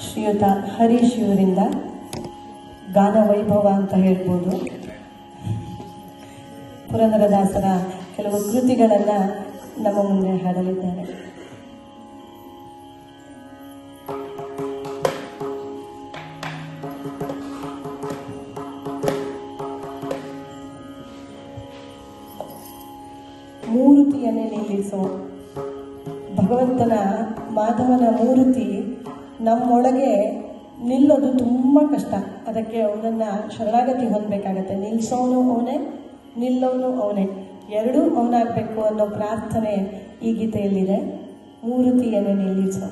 ಶ್ರೀಯುತ ಹರೀಶ್ ಇವರಿಂದ ಗಾನ ವೈಭವ ಅಂತ ಹೇಳ್ಬೋದು. ಪುರಂದರದಾಸರ ಕೆಲವು ಕೃತಿಗಳನ್ನು ನಮ್ಮ ಮುಂದೆ ಹಾಡಲಿದ್ದಾರೆ. ಮೂರುತಿಯನ್ನೇ ನಿಲ್ಲಿಸೋ ಭಗವಂತನ ಮಾಧವನ ಮೂರ್ತಿ ನಮ್ಮೊಳಗೆ ನಿಲ್ಲೋದು ತುಂಬ ಕಷ್ಟ. ಅದಕ್ಕೆ ಅವನನ್ನು ಶರಣಾಗತಿ ಹೊಂದಬೇಕಾಗತ್ತೆ. ನಿಲ್ಲಿಸೋನು ಅವನೇ, ನಿಲ್ಲೋನು ಅವನೇ, ಎರಡೂ ಅವನಾಗಬೇಕು ಅನ್ನೋ ಪ್ರಾರ್ಥನೆ ಈ ಗೀತೆಯಲ್ಲಿದೆ. ಮೂರುತಿಯನ್ನೇ ನಿಲ್ಲಿಸೋ.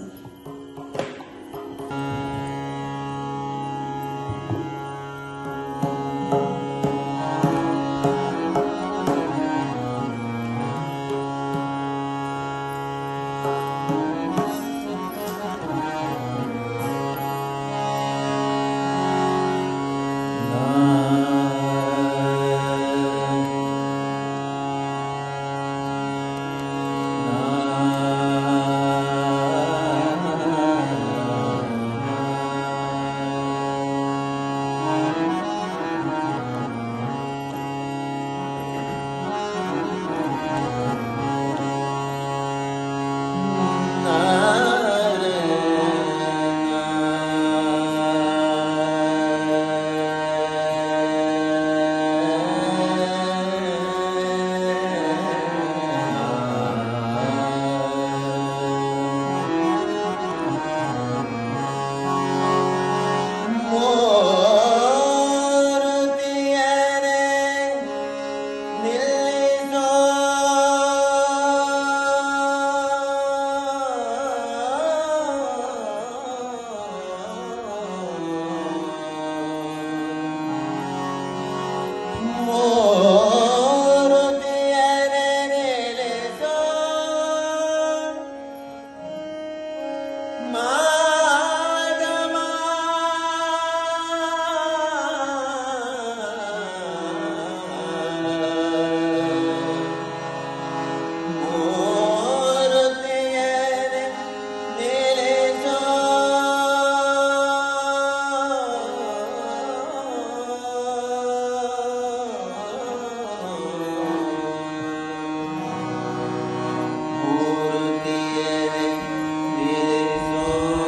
ಮೂರುತಿಯನ್ನೇ ನಿಲ್ಲಿಸೋ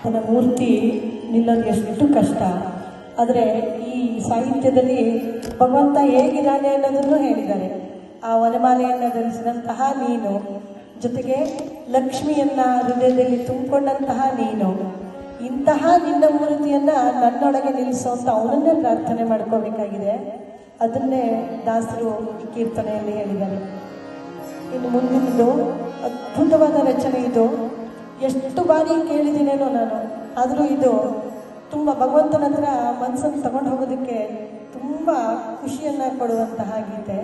ಆತನ ಮೂರ್ತಿ ನಿಲ್ಲೋದು ಎಷ್ಟು ಕಷ್ಟ. ಆದರೆ ಈ ಸಾಹಿತ್ಯದಲ್ಲಿ ಭಗವಂತ ಹೇಗಿದ್ದಾನೆ ಅನ್ನೋದನ್ನು ಹೇಳಿದ್ದಾರೆ. ಆ ವನಮಾಲೆಯನ್ನು ಧರಿಸಿದಂತಹ ನೀನು, ಜೊತೆಗೆ ಲಕ್ಷ್ಮಿಯನ್ನ ಹೃದಯದಲ್ಲಿ ತುಂಬಿಕೊಂಡಂತಹ ನೀನು, ಇಂತಹ ನಿನ್ನ ಮೂರ್ತಿಯನ್ನ ನನ್ನೊಳಗೆ ನಿಲ್ಲಿಸುವಂತ ಅವನನ್ನೇ ಪ್ರಾರ್ಥನೆ ಮಾಡ್ಕೋಬೇಕಾಗಿದೆ. ಅದನ್ನೇ ದಾಸರು ಈ ಕೀರ್ತನೆಯಲ್ಲಿ ಹೇಳಿದ್ದಾರೆ. ಇನ್ನು ಮುಂದಿನದು ಅದ್ಭುತವಾದ ರಚನೆ. ಇದು ಎಷ್ಟು ಬಾರಿ ಕೇಳಿದ್ದೀನೇನೋ ನಾನು, ಆದರೂ ಇದು ತುಂಬ ಭಗವಂತನ ಹತ್ರ ಮನಸ್ಸನ್ನು ತಗೊಂಡು ಹೋಗೋದಕ್ಕೆ ತುಂಬ ಖುಷಿಯನ್ನ ಕೊಡುವಂತಹ ಗೀತೆ.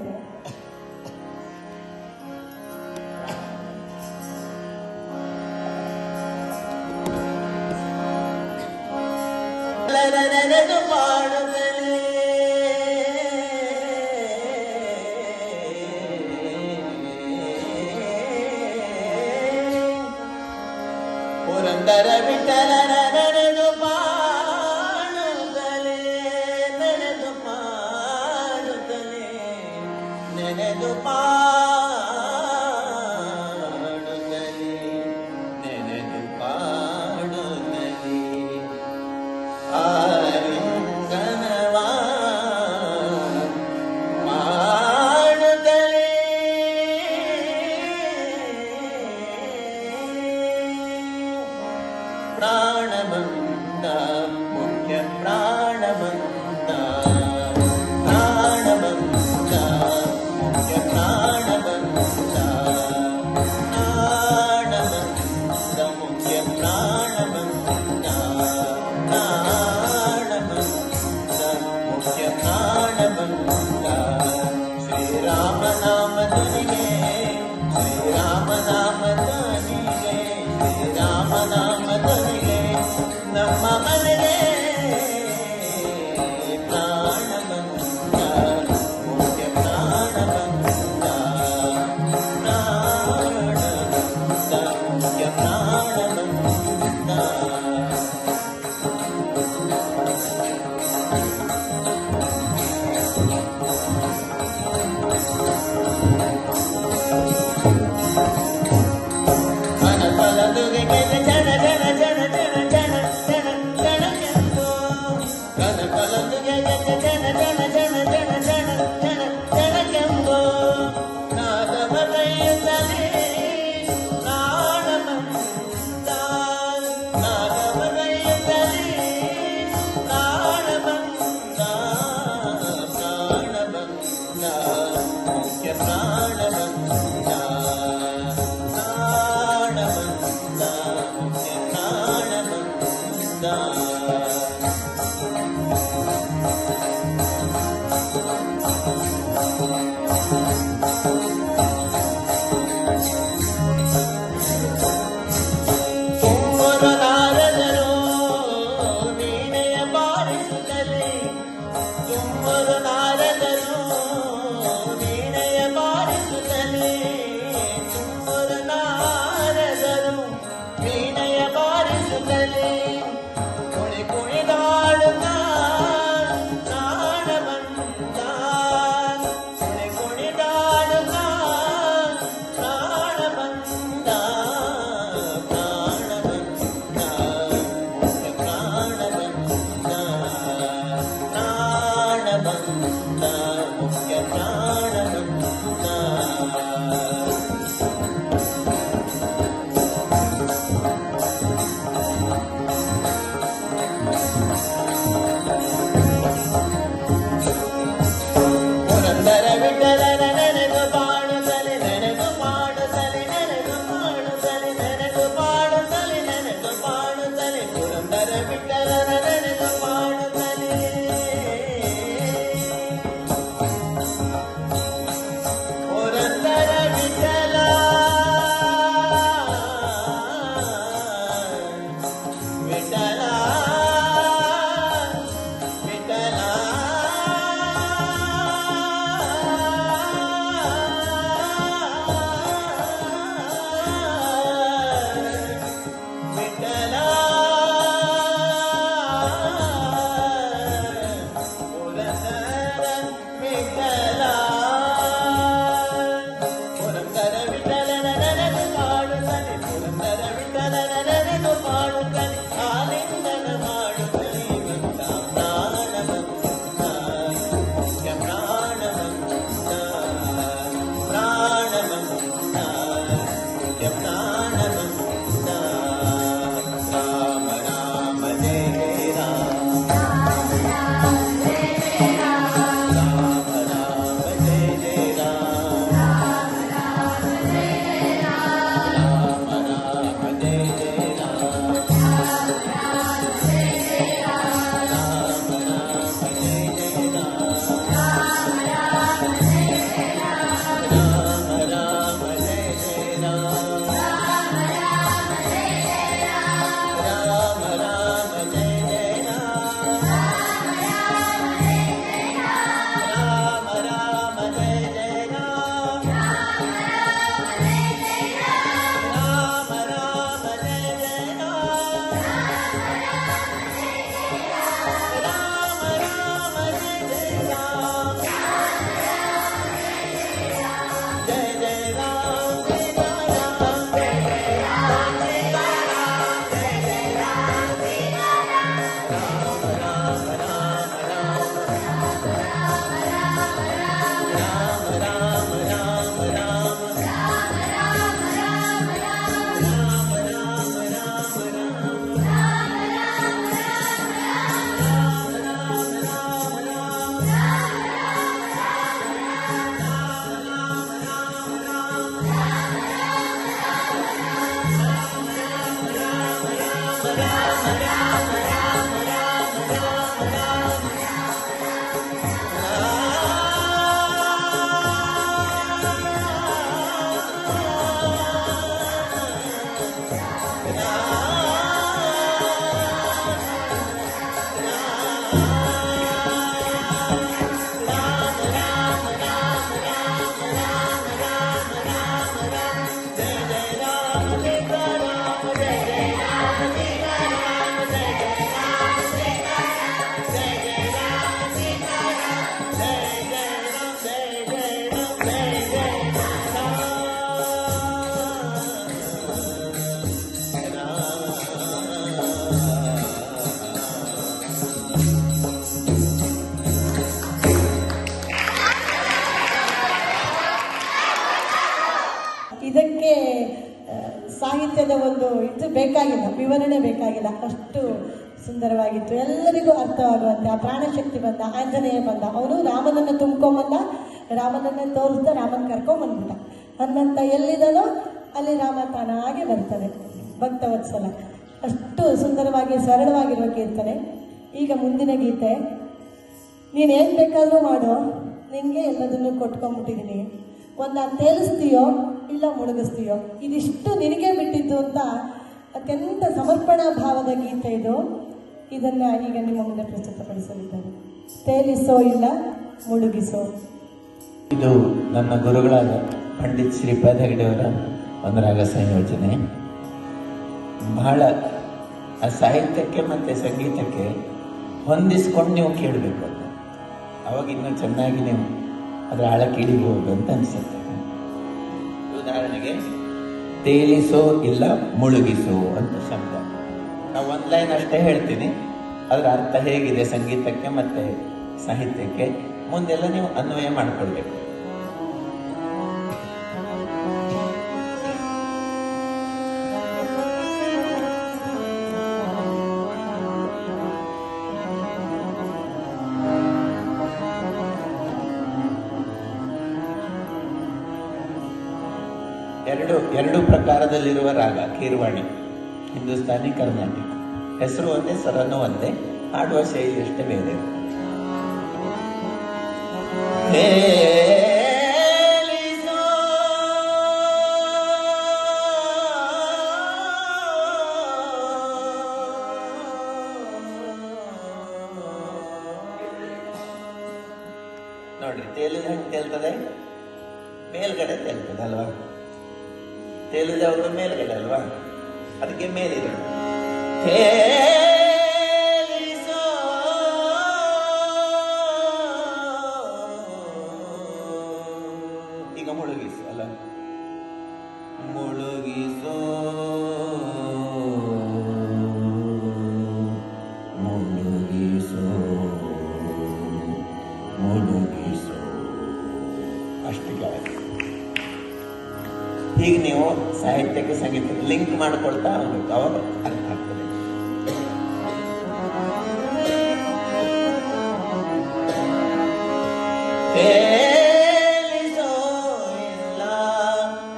ಪುರಂದರ ವಿಠಲನ ನೆನೆದು ಪಾಡುತ್ತಲೇ, ನೆನೆದು ಪಾಡುತ್ತಲೇ, ನೆನೆದು ಪಾಡುತ್ತಲೇ, ನೆನೆದು ಪಾಡುತ್ತಲೇ, ಆಲಿಂಗನವಾ ಮಾಡುತ್ತಲೇ, ಪ್ರಾಣಬಂಧ ಮುಖ್ಯ ಪ್ರಾಣಬಂಧ, ಪ್ರಾಣಬಂಧ ಮುಖ್ಯ ಪ್ರಾಣಬಂಧ, ಪ್ರಾಣಬಂಧ ಮುಖ್ಯ ಪ್ರಾಣಬಂಧ, ಪ್ರಾಣಬಂಧ ಮುಖ್ಯ ಪ್ರಾಣಬಂಧ. ಶ್ರೀರಾಮ ನಾಮ ಧ್ವನಿಗೆ, ಶ್ರೀರಾಮ ನಾಮ ಧ್ವನಿಗೆ, ಶ್ರೀರಾಮ ನಾಮ ಧ್ವನಿಗೆ ನಮ್ಮ ಮನೆಗೆ ಪ್ರಾಣಬಂಧ ಮುಖ್ಯ ಪ್ರಾಣಬಂಧ, ಪ್ರಾಣಬಂಧ ಮುಖ್ಯ ಪ್ರಾಣಬಂಧ. ಕನಕಲದುಗೆ ಜನ ಜನ ಜನ ಜನ ಜನ ಜನ ಜನ ಜನಕ್ಕೆಂದು, ಕನಕಲದುಗೆ ಜನ ಜನ ಜನ ಜನ ಜನ ಜನ ಜನ ಜನಕ್ಕೆಂದು, ನಾದವ ಕೈಯುತ್ತಲೇ ಪ್ರಾಣಬಂಧ, ನಾದವ ಕೈಯುತ್ತಲೇ ಪ್ರಾಣಬಂಧ, ಪ್ರಾಣಬಂಧ ಮುಖ್ಯ ಪ್ರಾಣಬಂಧ, ಪ್ರಾಣಬಂಧ ಮುಖ್ಯ ಪ್ರಾಣಬಂಧ. ತುಮ್ಮರು ನಾರದರು ವೀಣೆಯ ಬಾರಿಸುತ್ತಲೇ, ತುಮ್ಮರು ನಾರದರು ವೀಣೆಯ ಬಾರಿಸುತ್ತಲೇ, ತುಮ್ಮರು ನಾರದರು ವೀಣೆಯ ಬಾರಿಸುತ್ತಲೇ, ಕುಣಿ ಕುಣಿದಾಡುತ್ತಾ ಪ್ರಾಣಬಂಧ, ಕುಣಿ ಕುಣಿದಾಡುತ್ತಾ ಪ್ರಾಣಬಂಧ, ಪ್ರಾಣಬಂಧ ಮುಖ್ಯ ಪ್ರಾಣಬಂಧ, ಪ್ರಾಣಬಂಧ ಮುಖ್ಯ ಪ್ರಾಣಬಂಧ. ಪುರಂದರ ವಿಠಲನ ನೆನೆದು ಪಾಡುತ್ತಲೇ, ನೆನೆದು ಪಾಡುತ್ತಲೇ, ನೆನೆದು ಪಾಡುತ್ತಲೇ, ನೆನೆದು ಪಾಡುತ್ತಲೇ, ನೆನೆದು ಪಾಡುತ್ತಲೇ, ಪುರಂದರ ವಿಠಲನ ನೆನೆದು ಪಾಡುತ್ತಲೇ. ಸಾಹಿತ್ಯದ ಒಂದು ಇದು ಬೇಕಾಗಿಲ್ಲ, ವಿವರಣೆ ಬೇಕಾಗಿಲ್ಲ, ಅಷ್ಟು ಸುಂದರವಾಗಿತ್ತು. ಎಲ್ಲರಿಗೂ ಅರ್ಥವಾಗುವಂತೆ ಆ ಪ್ರಾಣಶಕ್ತಿ ಬಂದ, ಆಂಜನೇಯ ಬಂದ, ಅವನು ರಾಮನನ್ನು ತುಂಬ್ಕೊಂಬಂದ, ರಾಮನನ್ನೇ ತೋರಿಸ್ದ, ರಾಮನ ಕರ್ಕೊಂಬಂದ್ಬಿಟ್ಟ. ಹನುಮಂತ ಎಲ್ಲಿದನೋ ಅಲ್ಲಿ ರಾಮ ತಾನಾಗೆ ಬರ್ತಾನೆ. ಭಕ್ತವತ್ಸಲ ಅಷ್ಟು ಸುಂದರವಾಗಿ ಸರಳವಾಗಿರುವ ಕೀರ್ತನೆ. ಈಗ ಮುಂದಿನ ಗೀತೆ, ನೀನೇನು ಬೇಕಾದರೂ ಮಾಡೋ, ನಿನಗೆ ಎಲ್ಲದನ್ನು ಕೊಟ್ಕೊಂಡ್ಬಿಟ್ಟಿದ್ದೀನಿ, ಒಂದು ತೇಲಿಸ್ತೀಯೋ ಇಲ್ಲ ಮುಳುಗಿಸ್ತೀಯೋ, ಇದಿಷ್ಟು ನಿನಗೆ ಬಿಟ್ಟಿದ್ದು ಅಂತ ಅತ್ಯಂತ ಸಮರ್ಪಣಾ ಭಾವದ ಗೀತೆ ಇದು. ಇದನ್ನು ಈಗ ನಿಮ್ಮ ಮುಂದೆ ಪ್ರಸ್ತುತಪಡಿಸಲಿದ್ದಾರೆ. ತೇಲಿಸೋ ಇಲ್ಲ ಮುಳುಗಿಸೋ. ಇದು ನನ್ನ ಗುರುಗಳಾದ ಪಂಡಿತ್ ಶ್ರೀಪಾದ ಹೆಗಡೆಯವರ ಒಂದು ರಾಗ ಸಂಯೋಜನೆ. ಬಹಳ ಆ ಸಾಹಿತ್ಯಕ್ಕೆ ಮತ್ತು ಸಂಗೀತಕ್ಕೆ ಹೊಂದಿಸ್ಕೊಂಡು ನೀವು ಕೇಳಬೇಕು ಅಂತ, ಅವಾಗ ಇನ್ನೂ ಚೆನ್ನಾಗಿ ನೀವು ಅದರ ಆಳಕ್ಕೆ ಇಳಿಬಹುದು ಅಂತ ಅನಿಸುತ್ತೆ. ಉದಾಹರಣೆಗೆ ತೇಲಿಸೋ ಇಲ್ಲ ಮುಳುಗಿಸೋ ಅಂತ ಶಬ್ದ, ನಾವು ಒಂದು ಲೈನ್ ಅಷ್ಟೇ ಹೇಳ್ತೀನಿ, ಅದರ ಅರ್ಥ ಹೇಗಿದೆ ಸಂಗೀತಕ್ಕೆ ಮತ್ತು ಸಾಹಿತ್ಯಕ್ಕೆ ಮುಂದೆಲ್ಲ ನೀವು ಅನ್ವಯ ಮಾಡಿಕೊಳ್ಬೇಕು. ಎರಡು ಪ್ರಕಾರದಲ್ಲಿರುವ ರಾಗ ಕೀರ್ವಾಣಿ, ಹಿಂದೂಸ್ತಾನಿ, ಕರ್ನಾಟಕ. ಹೆಸರು ಒಂದೇ, ಸ್ವರನೂ ಒಂದೇ, ಹಾಡುವ ಶೈಲಿ ಅಷ್ಟೇ ಬೇರೆ. ನೋಡ್ರಿ, ತೇಲಿದ ಹೆಂಗೆ ತೇಲ್ತದೆ, ಮೇಲ್ಗಡೆ ತೇಲ್ತದೆ ಅಲ್ವಾ? ತೇಲಿದ ಅವರು ಮೇಲ್ಗಡೆ ಅಲ್ವಾ, ಅದಕ್ಕೆ ಮೇಲಿದೆ. ಈಗ ಮುಳುಗಿಸು ಅಲ್ಲ, ಮುಳುಗಿಸೋ ಮುಳುಗಿಸೋ ಮುಳುಗಿಸೋ, ಅಷ್ಟಕ್ಕೆ ಆಯ್ತು. ಹೀಗೆ ನೀವು ಸಾಹಿತ್ಯಕ್ಕೆ ಸಂಗೀತಕ್ಕೆ ಲಿಂಕ್ ಮಾಡ್ಕೊಳ್ತಾ ಹೋಗ್ಬೇಕು, ಅವಾಗ ಅರ್ಥ ಆಗ್ತದೆ. ತೇಲಿಸೋ ಇಲ್ಲ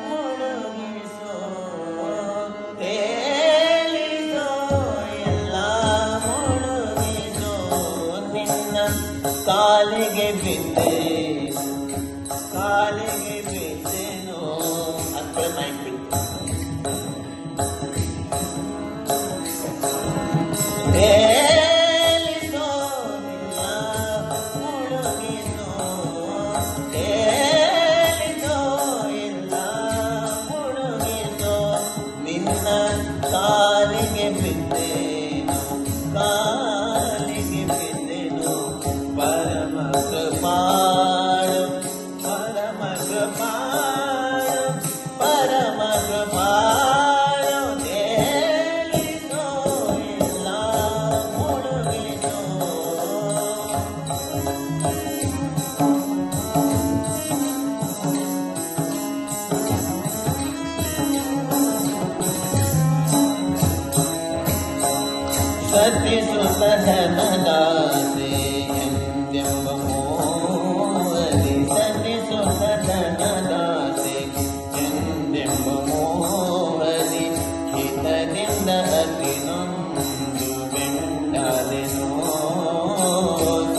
ಮುಳುಗಿಸೋ, ತೇಲಿಸೋ ಇಲ್ಲ ಮುಳುಗಿಸೋ, ನಿನ್ನ ಕಾಲಿಗೆ ಬಿದ್ದೆ ಕಾಲಿಗೆ ಬಿದ್ದೆನೋ ಅಂತ ಮೈಕ್ ಬಿಟ್ಟು ತೇಲಿಸೋ ಇಲ್ಲ ಮುಳುಗಿಸೋ, ತೇಲಿಸೋ ಇಲ್ಲ ಮುಳುಗಿಸೋ, ನಿನ್ನ ಕಾಲಿಗೆ ಬಿದ್ದೆನು ಕಾಲಿಗೆ ಬಿದ್ದೆನು, ಪರಮ ಕೃಪಾಳು ಪರಮ ಕೃಪಾಳು ಪರಮ ಕೃಪಾಳು, ತೇಲಿಸೋ ಇಲ್ಲ ಮುಳುಗಿಸೋ. ಸತಿಸುತಧನದಾಸೆ ಎಂದೆಂಬ ಮೋಹದಿ, ಸತಿಸುತಧನದಾಸೆ ಎಂದೆಂಬ ಮೋಹದಿ, ಹಿತದಿಂದ ಅತಿನೊಂದು ಬೆಂಡಾದೆನೋ.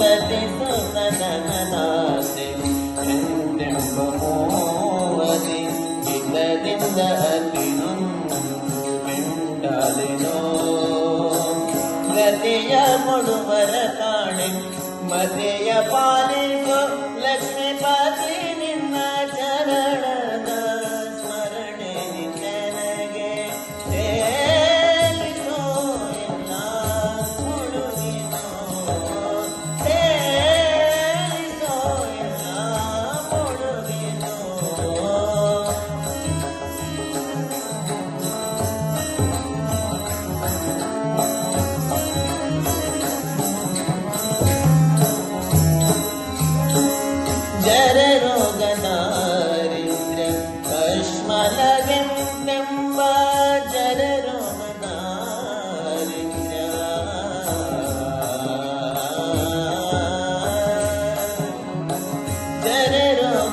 ಸತಿಸುತಧನದಾಸೆ ಎಂದೆಂಬ ಮೋಹದಿ, ಹಿತದಿಂದ ಅತಿನೊಂದು ಬೆಂಡಾದೆನೋ. ಗತಿಯ ಕೊಡುವರ ಕಾಣೆ ಮತೆಯ ಪಾಲಿಸೋ, ಲಕ್ಷ್ಮೀಪತಿ ನಿನ್ನ ಚರಣದ ಸ್ಮರಣೆ ನಿನಗೆ, ತೇಲಿಸೋ ಇಲ್ಲ ಮುಳುಗಿಸೋ, ತೇಲಿಸೋ ಇಲ್ಲ ಮುಳುಗಿಸೋ.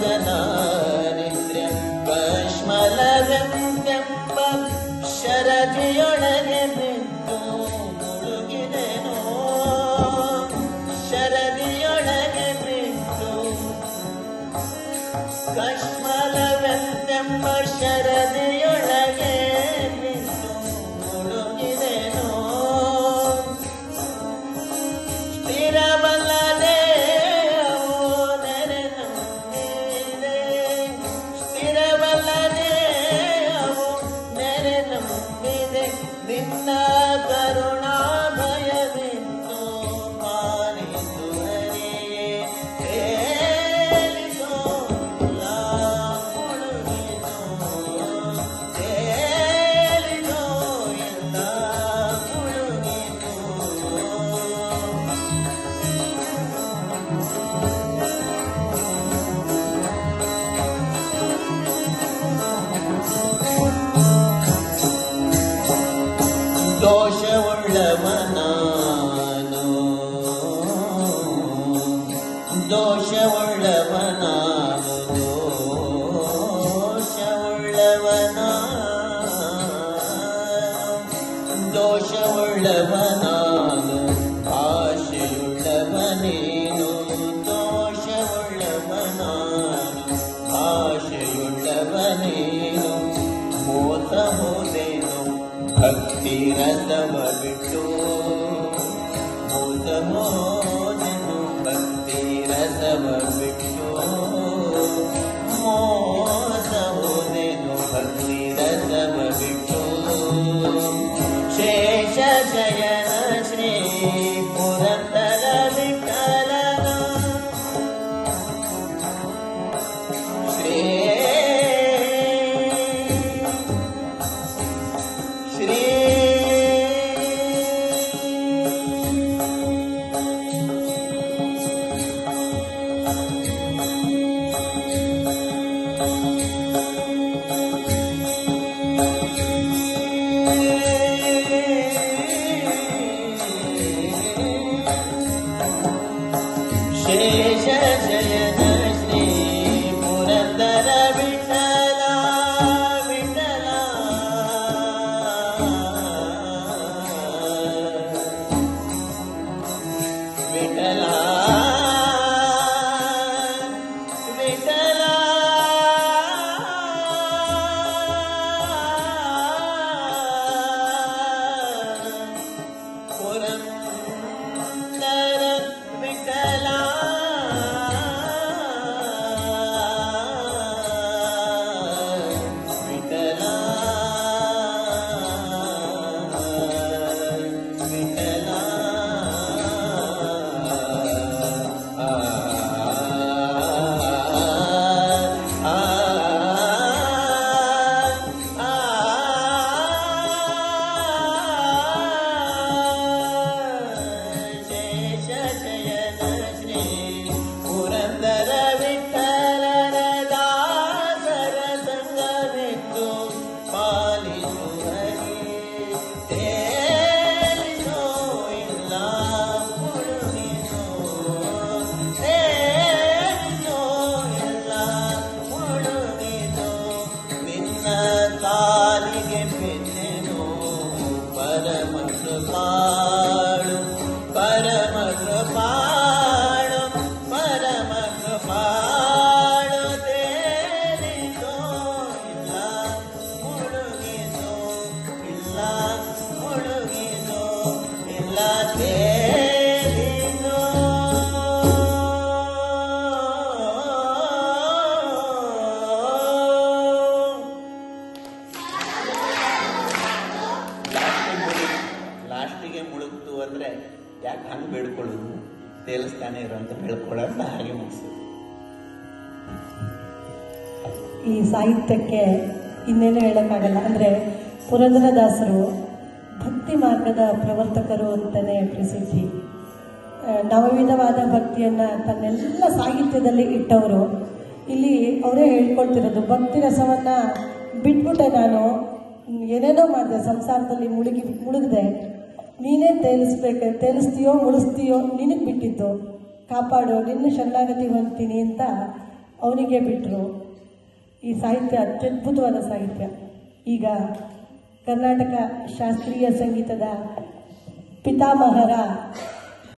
ದಾಸನಾನಿದ್ರೆ ಕಶ್ಮಲವೆಂಬ ಶರದಿಯೊಳಗೆ ಬಿದ್ದು ಮುಳುಗಿದೆನೋ ಶರದಿಯೊಳಗೆ ಬಿದ್ದು ಕಶ್ಮಲವೆಂಬ ಶರದಿಯೊಳಗೆ ಬಿದ್ದು ಮುಳುಗಿದೆನೋ ಸ್ಥಿರವಲ್ಲದೆ ಅವು ನೆರೆನಂಬಿದೆ ಸ್ಥಿರವಲ್ಲದೆ ಅವು ನೆರೆನಂಬಿದೆ ನಿನ್ನ ಕರುಣಾ ಭಯವಿತ್ತು ಪಾಲಿಸು ಹರಿಯೇ ತೇಲಿಸೋ ಎಲ್ಲ ಮುಳುಗಿಸೋ ತೇಲಿಸೋ ಎಲ್ಲ ಮುಳುಗಿಸೋ ದೋಷವುಳ್ಳವನಾನು ದೋಷವುಳ್ಳವನಾನು ದೋಷವುಳ್ಳವನಾನು ಆಶೆಯುಳ್ಳವನೇನು ದೋಷವುಳ್ಳವನಾನು ಆಶೆಯುಳ್ಳವನೇನು ಮೋಸ ಹೋದೇನು ಭಕ್ತಿ ರಸವ ಬಿಟ್ಟು ಮೋಸ ಹೋದೆನು ಭಕ್ತಿ ರಸವ ಬಿಟ್ಟು ಮೋಸ ಹೋದೆನು ಭಕ್ತಿ ರಸವ ಬಿಟ್ಟು ಶೇಷ ಶಯನ ಶ್ರೀ ಪುರಂದರ ವಿಠಲನ ಶ್ರೀ ಶ್ರೀ ಶೇಷ ಶಯನ ಶ್ರೀ ಪುರಂದರ ವಿಠಲ ವಿಠಲ ವಿಠಲ ವಿಠಲ ಪುರಂದರ ವಿಠಲ ವಿಠಲ ವಿಠಲ ಶೇಷ ಶಯನ ಶ್ರೀ ಪುರಂದರ ವಿಠಲನ ದಾಸರ ಸಂಗವಿತ್ತು ಪಾಲಿಸು ಹರಿ ತೇಲಿಸೋ ಇಲ್ಲ ಮುಳುಗಿಸೋ ತೇಲಿಸೋ ಎಲ್ಲ ಮುಳುಗಿಸೋ ನಿನ್ನ ಕಾಲಿಗೆ ಬಿದ್ದೆನು ಪರಮ ಕೃಪಾಳು ಪರಮ ಕೃಪಾಳು ಪರಮ ಕೃಪಾಳು ತೇಲಿಸೋ ಇಲ್ಲ ಮುಳುಗಿಸೋ ಇಲ್ಲ ಮುಳುಗಿಸೋ ಇಲ್ಲ ತೇಲಿಸೋ ಲಾಸ್ಟಿಗೆ ಮುಳುಗ್ತು ಅಂದ್ರೆ ಯಾಕೆ ಹಂಗೆ ಬೇಡ್ಕೊಳ್ಳೋದು ತೇಲಿಸ್ತಾನೆ ಇರೋ ಅಂತ ಬೇಡ್ಕೊಳ್ಳೋದು ಹಾಗೆ ಮುಗಿಸೋದು. ಈ ಸಾಹಿತ್ಯಕ್ಕೆ ಇನ್ನೇನು ಹೇಳೋಕ್ಕಾಗಲ್ಲ. ಅಂದರೆ ಪುರಂದರದಾಸರು ಭಕ್ತಿ ಮಾರ್ಗದ ಪ್ರವರ್ತಕರು ಅಂತಲೇ ಪ್ರಸಿದ್ಧಿ. ನವವಿಧವಾದ ಭಕ್ತಿಯನ್ನು ತನ್ನೆಲ್ಲ ಸಾಹಿತ್ಯದಲ್ಲಿ ಇಟ್ಟವರು. ಇಲ್ಲಿ ಅವರೇ ಹೇಳ್ಕೊಳ್ತಿರೋದು, ಭಕ್ತಿ ರಸವನ್ನು ಬಿಟ್ಬಿಟ್ಟೆ ನಾನು, ಏನೇನೋ ಮಾಡಿದೆ ಸಂಸಾರದಲ್ಲಿ ಮುಳುಗಿದೆ, ನೀನೇ ತೇಲಿಸ್ತೀಯೋ ಮುಳಿಸ್ತೀಯೋ ನಿನಗೆ ಬಿಟ್ಟಿದ್ದು, ಕಾಪಾಡು, ನಿನ್ನ ಶರಣಾಗತಿ ಹೊಂದ್ತೀನಿ ಅಂತ ಅವನಿಗೆ ಬಿಟ್ಟರು. ಈ ಸಾಹಿತ್ಯ ಅತ್ಯದ್ಭುತವಾದ ಸಾಹಿತ್ಯ. ಈಗ ಕರ್ನಾಟಕ ಶಾಸ್ತ್ರೀಯ ಸಂಗೀತದ ಪಿತಾಮಹರ